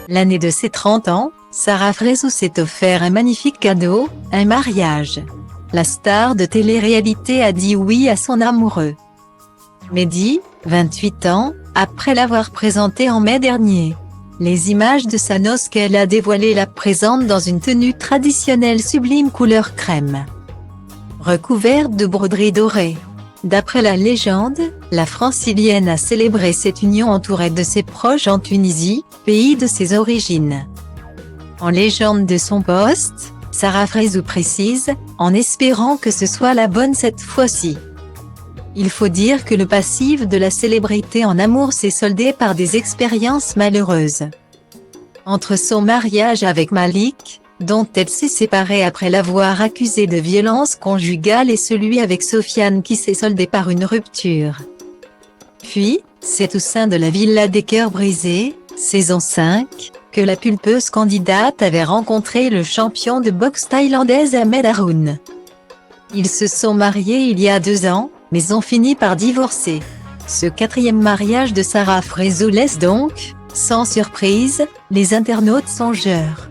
L'année de ses 30 ans, Sarah Frézou s'est offert un magnifique cadeau, un mariage. La star de télé-réalité a dit oui à son amoureux. Mehdi, 28 ans, après l'avoir présenté en mai dernier. Les images de sa noce qu'elle a dévoilées la présentent dans une tenue traditionnelle sublime couleur crème, recouverte de broderies dorées. D'après la légende, la Francilienne a célébré cette union entourée de ses proches en Tunisie, pays de ses origines. En légende de son post, Sarah Frézou précise, en espérant que ce soit la bonne cette fois-ci. Il faut dire que le passif de la célébrité en amour s'est soldé par des expériences malheureuses. Entre son mariage avec Malik, dont elle s'est séparée après l'avoir accusé de violence conjugale, et celui avec Sofiane qui s'est soldé par une rupture. Puis, c'est au sein de la Villa des Cœurs Brisés, saison 5, que la pulpeuse candidate avait rencontré le champion de boxe thaïlandaise Ahmed Haroun. Ils se sont mariés il y a 2 ans, mais ont fini par divorcer. Ce 4e mariage de Sarah Frézou laisse donc, sans surprise, les internautes songeurs.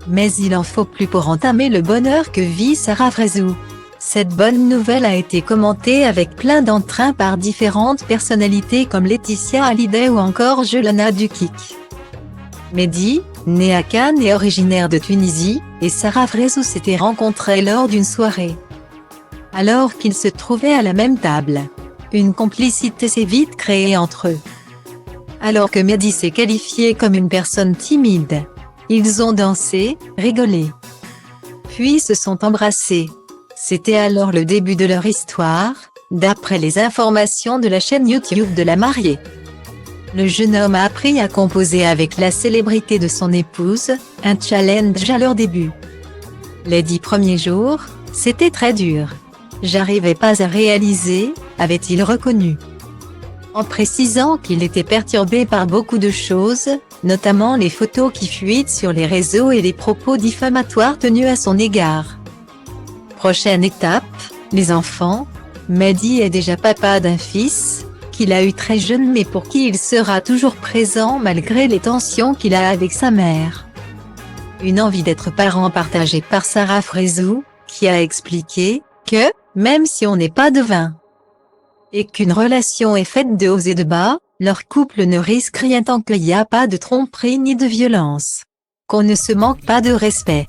Mais il en faut plus pour entamer le bonheur que vit Sarah Frézou. Cette bonne nouvelle a été commentée avec plein d'entrain par différentes personnalités comme Laetitia Hallyday ou encore Jelana Dukik. Mehdi, né à Cannes et originaire de Tunisie, et Sarah Frézou s'étaient rencontrés lors d'une soirée. Alors qu'ils se trouvaient à la même table, une complicité s'est vite créée entre eux. Alors que Mehdi s'est qualifié comme une personne timide, ils ont dansé, rigolé, puis se sont embrassés. C'était alors le début de leur histoire, d'après les informations de la chaîne YouTube de la mariée. Le jeune homme a appris à composer avec la célébrité de son épouse, un challenge à leur début. Les 10 premiers jours, c'était très dur. J'arrivais pas à réaliser, avait-il reconnu. En précisant qu'il était perturbé par beaucoup de choses, notamment les photos qui fuitent sur les réseaux et les propos diffamatoires tenus à son égard. Prochaine étape, les enfants. Mehdi est déjà papa d'un fils, qu'il a eu très jeune mais pour qui il sera toujours présent malgré les tensions qu'il a avec sa mère. Une envie d'être parent partagée par Sarah Frézou, qui a expliqué que, même si on n'est pas devin, et qu'une relation est faite de hauts et de bas, leur couple ne risque rien tant qu'il n'y a pas de tromperie ni de violence. Qu'on ne se manque pas de respect.